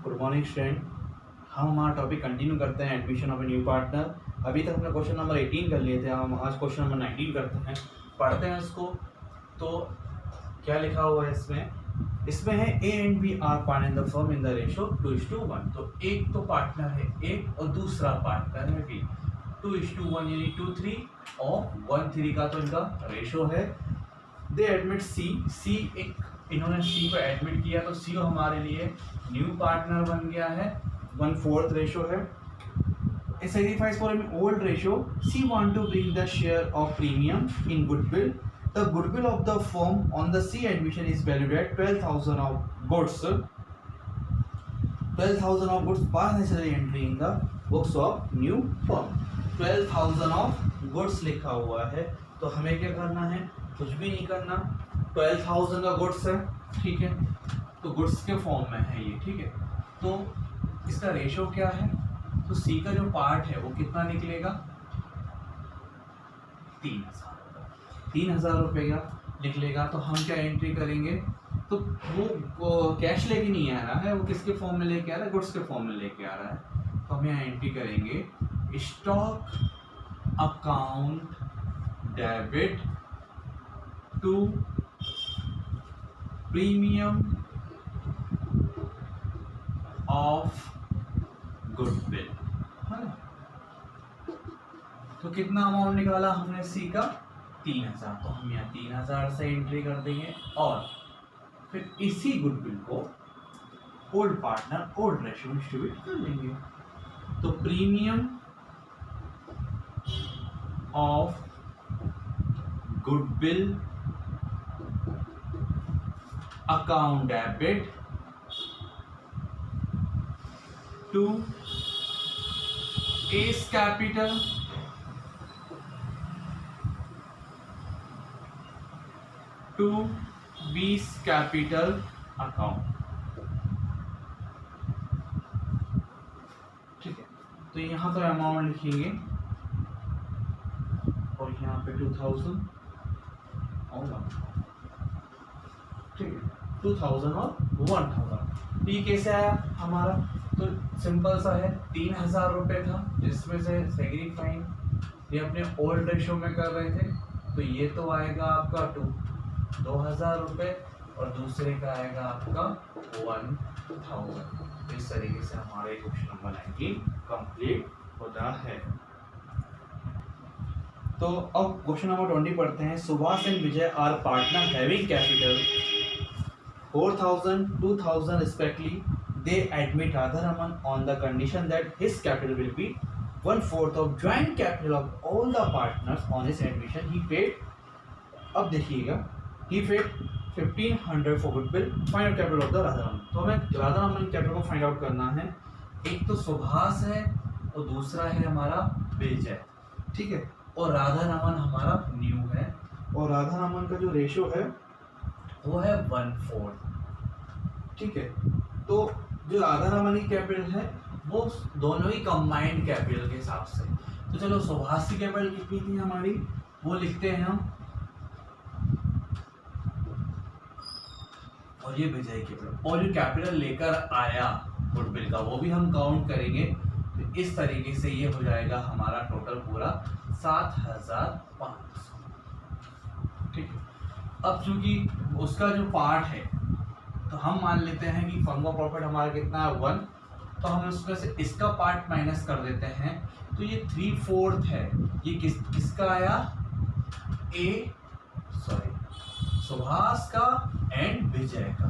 Good morning student. हम हमारा topic continue करते हैं, admission of a new partner. अभी तक हमने क्वेश्चन नंबर 18 कर लिए थे, हम आज क्वेश्चन नंबर 19 करते हैं, पढ़ते हैं इसको। तो क्या लिखा हुआ है इसमें? इसमें है A and B are partner in the firm in the ratio 2:1। तो एक तो पार्टनर है ए और दूसरा पार्टनर है बी। 2:1 यानी 2:3 और 1:3 का तो इनका रेशो है। दे एडमिट सी एक इन्होंने सी को एडमिट किया, तो सी हमारे लिए न्यू पार्टनर बन गया है, 1/4 रेशो है। It signifies for an old ratio. C want to bring the share of premium in goodwill. The goodwill of the firm on the C admission is valued at 12,000 of goods. 12,000 of goods are necessary entry in the books of new firm. 12,000 of goods लिखा हुआ है, तो हमें क्या करना है? कुछ भी नहीं करना। 12,000 का गुड्स है, ठीक है, तो गुड्स के फॉर्म में है ये, ठीक है। तो इसका रेशो क्या है? तो सी का जो पार्ट है वो कितना निकलेगा? 3,000 रुपये का निकलेगा। तो हम क्या एंट्री करेंगे? तो वो कैश लेके नहीं आ रहा है, वो किसके फॉर्म में लेके आ रहा है? गुड्स के फॉर्म में लेके आ रहा है। तो हम यहाँ एंट्री करेंगे stock account debit to premium of goodwill, है ना। तो कितना अमाउंट निकाला हमने सी का? 3,000। तो हम यहाँ 3,000 से एंट्री कर देंगे और फिर इसी गुडविल को ओल्ड पार्टनर ओल्ड रेशियो में डिस्ट्रीब्यूट कर देंगे। तो premium of goodwill account debit to A's capital to B's capital account, ठीक है। तो यहाँ तो अमाउंट लिखेंगे और यहाँ पे 2,000 और 1,000, ठीक है, 2,000 और 1,000। ये कैसे आया हमारा? तो सिंपल सा है, 3,000 रुपये था जिसमें से सेग्रीफाइंग ये अपने ओल्ड रेशो में कर रहे थे, तो ये तो आएगा आपका 2,000 रुपये और दूसरे का आएगा आपका 1,000। इस तरीके से हमारे क्वेश्चन नंबर 19 कंप्लीट होता है। तो अब क्वेश्चन नंबर 20 पढ़ते हैं। Subhash and Vijay are partner having capital 4,000, 2,000 respectively. They admit Radharaman on the condition that his capital will be 1/4 of joint capital of all the partners. On his admission, he paid. अब देखिएगा, he paid 1,500 for goodwill. Find out capital of the Radharaman. तो हमें Radharaman capital को find out करना है। एक तो सुभाष है और दूसरा है हमारा विजय, ठीक है, और राधारमन हमारा न्यू है और राधारमन का जो रेशो है वो है 1/4, ठीक है। तो जो राधारमन की कैपिटल है वो दोनों ही कंबाइंड कैपिटल के हिसाब से। तो चलो सुभाष की कैपिटल कितनी थी हमारी, वो लिखते हैं हम, और ये विजय की कैपिटल, और जो कैपिटल लेकर आया गुडविल का वो भी हम काउंट करेंगे। तो इस तरीके से ये हो जाएगा हमारा टोटल पूरा 7,500, ठीक है। अब चूंकि उसका जो पार्ट है तो हम मान लेते हैं कि फर्म का प्रॉफिट हमारा कितना है 1, तो हम उसमें से इसका पार्ट माइनस कर देते हैं। तो ये 3/4 है, ये किसका आया? सुभाष का एंड विजय का,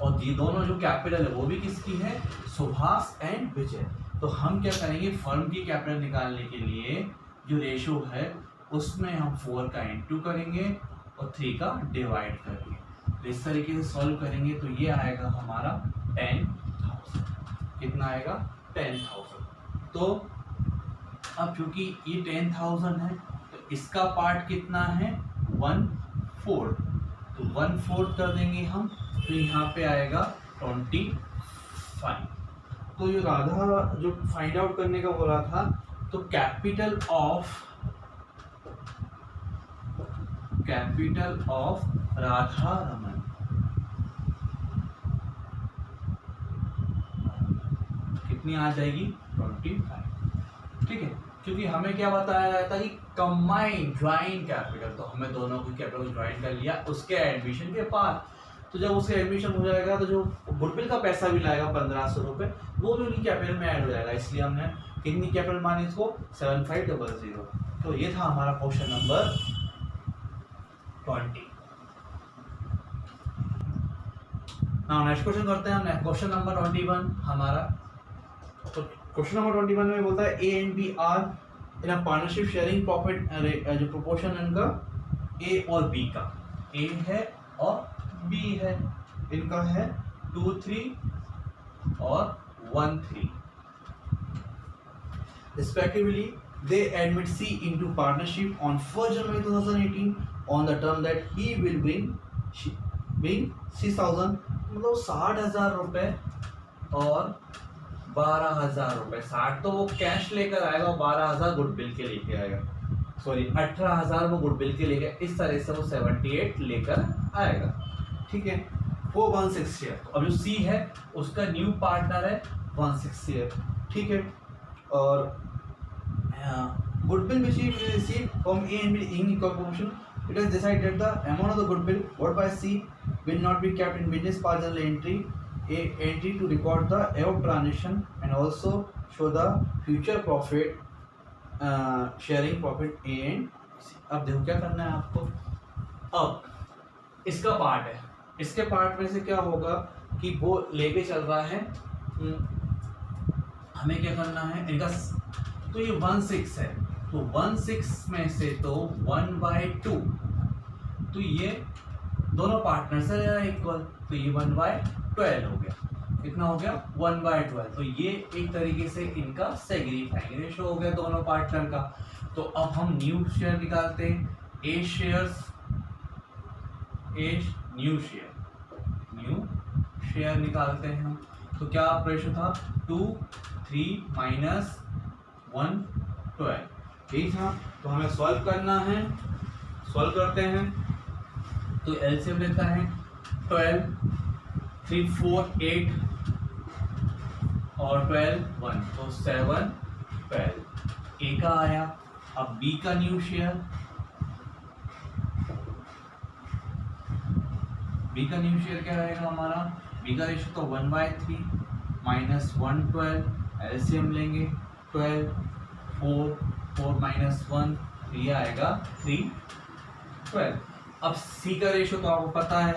और ये दोनों जो कैपिटल है वो भी किसकी है? सुभाष एंड विजय। तो हम क्या करेंगे? फर्म की कैपिटल निकालने के लिए जो रेशो है उसमें हम 4 का इंटू करेंगे और 3 का डिवाइड करेंगे। तो इस तरीके से सॉल्व करेंगे तो ये आएगा हमारा 10,000। कितना आएगा? 10,000। तो अब चूंकि ये 10,000 है तो इसका पार्ट कितना है? 1/4, तो 1/4 कर देंगे हम, तो यहाँ पे आएगा 25। तो ये राधा जो फाइंड आउट करने का बोला था, तो कैपिटल ऑफ राधारमन कितनी आ जाएगी 25। ठीक है, क्योंकि हमें क्या बताया गया था कि कंबाइंड ज्वाइंट कैपिटल, तो हमें दोनों को कैपिटल ज्वाइन कर लिया उसके एडमिशन के बाद। तो जब उसके एडमिशन हो जाएगा तो जो गुडविल का पैसा भी लाएगा 1500 रुपये, वो भी उनकी कैपिटल में ऐड हो जाएगा। इसलिए हमने कितनी कैपिटल मानी इसको 7500। तो ये था हमारा question number 20। Now next question करते हैं हम। क्वेश्चन नंबर 21 हमारा। तो क्वेश्चन नंबर 21 में बोलता है A and B are in a partnership sharing profit, जो प्रोपोर्शन इनका ए और बी का, ए है और बी है, इनका है 2-3 और 1-3 respectively. They admit C into partnership on 1st January 2018 on the term that he will win 6,000, मतलब 60,000 रुपए और 12,000 रुपए। 60 तो वो कैश लेकर आएगा और 12,000 गुडविल के लेके आएगा, सॉरी 18,000 वो गुडविल के लेके, इस तरह से वो 78 लेकर आएगा। ठीक है, वो 1/6 शेयर। तो अब जो सी है उसका न्यू पार्टनर है 1/6 शेयर। ठीक है, और goodwill which he will receive from A and B in corporation, it is decided that the amount of the goodwill bought by C will not be kept in business part journal entry to record the above transaction and also show the future profit sharing profit A and C। अब देखो क्या करना है आपको। अब इसका part है, इसके पार्ट में से क्या होगा कि वो लेके चल रहा है, हमें क्या करना है इनका, तो ये 1/6 है, तो 1/6 में से तो 1/2, तो ये दोनों पार्टनर से ले रहा है इक्वल, तो ये 1/12 हो गया। कितना हो गया 1/12। तो ये एक तरीके से इनका सेग्रीफाइंग रेशो हो गया दोनों पार्टनर का। तो अब हम न्यू शेयर निकालते हैं, ए न्यू शेयर निकालते हैं हम। तो क्या रेशो था 2-3 -1 12, ठीक था। तो हमें सॉल्व करना है, सॉल्व करते हैं। तो एलसीएम लेता है 12, 3 4 8 और 12 1, तो 7 12 ए का आया। अब बी का न्यू शेयर, बी का न्यू शेयर क्या रहेगा हमारा, बी का रेशो तो 1/3 -1 12, एलसीएम लेंगे 12 4 4 -1, ये आएगा 3 12। अब सी का रेशो तो आपको पता है,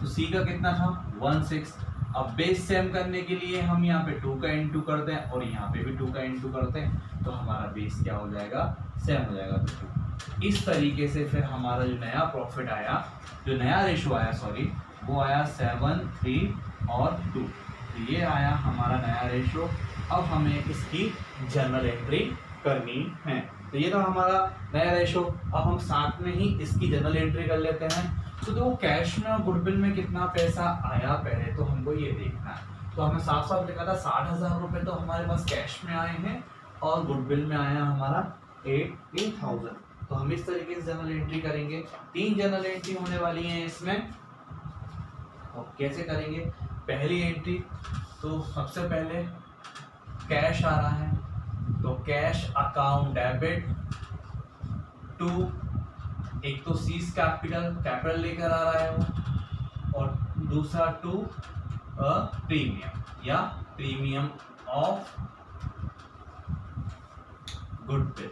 तो सी का कितना था 1/6। अब बेस सेम करने के लिए हम यहाँ पे 2 का इंटू करते हैं और यहाँ पे भी 2 का इंटू करते हैं, तो हमारा बेस क्या हो जाएगा सेम हो जाएगा। तो इस तरीके से फिर हमारा जो नया प्रॉफिट आया, जो नया रेशो आया सॉरी, वो आया 7 3 और 2, तो ये आया हमारा नया रेशो। अब हमें इसकी जर्नल एंट्री करनी है। तो ये था हमारा नया रेशो। अब हम साथ में ही इसकी जर्नल एंट्री कर लेते हैं। तो देखो कैश में और गुडविल में कितना पैसा आया पहले तो हमको ये देखना है। तो हमें साफ साफ लिखा था 60,000 रुपये तो हमारे पास कैश में आए हैं और गुडविल में आया हमारा 18,000। तो हम इस तरीके से जर्नल एंट्री करेंगे। 3 जर्नल एंट्री होने वाली हैं इसमें। और कैसे करेंगे, पहली एंट्री तो सबसे पहले कैश आ रहा है, तो कैश अकाउंट डेबिट टू, एक तो सीज कैपिटल लेकर आ रहा है वो, और दूसरा टू प्रीमियम या प्रीमियम ऑफ गुडविल।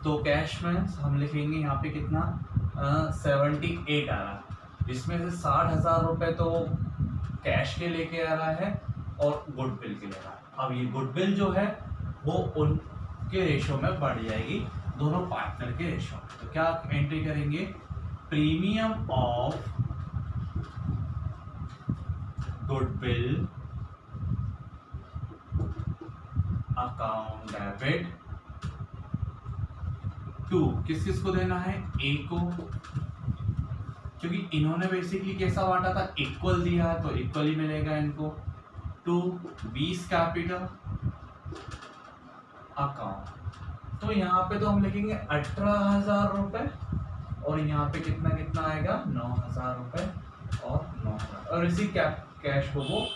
तो कैश में हम लिखेंगे यहाँ पे कितना 78 आ रहा है, जिसमें से 60,000 रुपये तो कैश के लेके आ रहा है और गुडविल के ले रहा है। अब ये गुडविल जो है वो उनके रेशो में बढ़ जाएगी, दोनों पार्टनर के रेशो में। तो क्या एंट्री करेंगे, premium of goodwill account debit to, किस किस को देना है, ए को, क्योंकि इन्होंने बेसिकली कैसा बांटा था, इक्वल दिया है तो इक्वल ही मिलेगा इनको। टू बीस कैपिटल अकाउंट, तो यहाँ पे तो हम लिखेंगे 18,000 रुपये और यहाँ पे कितना कितना आएगा 9,000 रुपये और 9,000। और इसी कैश को वो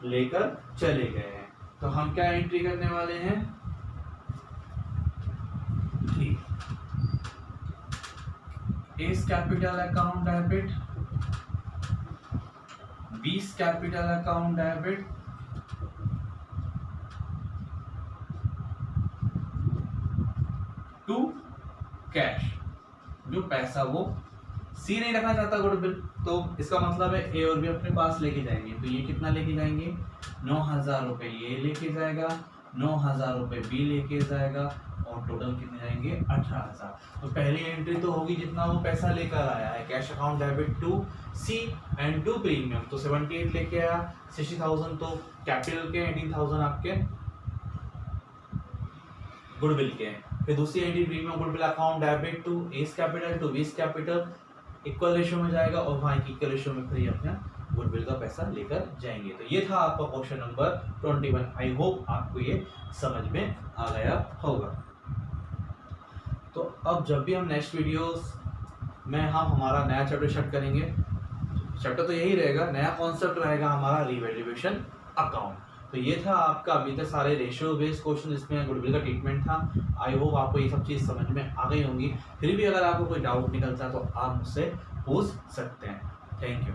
लेकर चले गए हैं। तो हम क्या एंट्री करने वाले हैं, ठीक, इस capital account debit, B's capital account debit, to cash, जो पैसा वो सी नहीं रखना चाहता गुडविल, तो इसका मतलब है ए और बी अपने पास लेके जाएंगे। तो ये कितना लेके जाएंगे, 9,000 रुपये ये लेके जाएगा, 9,000 रुपये बी लेके जाएगा, और टोटल कितने जाएंगे, 18,000। तो पहली एंट्री तो होगी जितना वो पैसा लेकर आया है, cash account debit to C and to premium, तो 78 लेके आया, 60,000 तो कैपिटल के, 18,000 आपके गुडविल के हैं। फिर दूसरी entry premium goodwill account debit to A's capital to B's capital, equal ratio में जाएगा, और वहाँ की इक्वल रेशियो में फिर ये अपना गुडविल का पैसा लेकर जाएंगे। तो ये था आपका क्वेश्चन नंबर 21। आई होप आपको ये समझ में आ गया होगा। तो अब जब भी हम नेक्स्ट वीडियोस में हम हमारा नया चैप्टर स्टार्ट करेंगे, चैप्टर तो यही रहेगा, नया कॉन्सेप्ट रहेगा हमारा रिवैल्यूएशन अकाउंट। तो ये था आपका अभी तक सारे रेशियो बेस्ड क्वेश्चन जिसमें गुडविल का ट्रीटमेंट था। आई होप आपको ये सब चीज़ समझ में आ गई होंगी। फिर भी अगर आपको कोई डाउट निकलता है तो आप मुझसे पूछ सकते हैं। Thank you.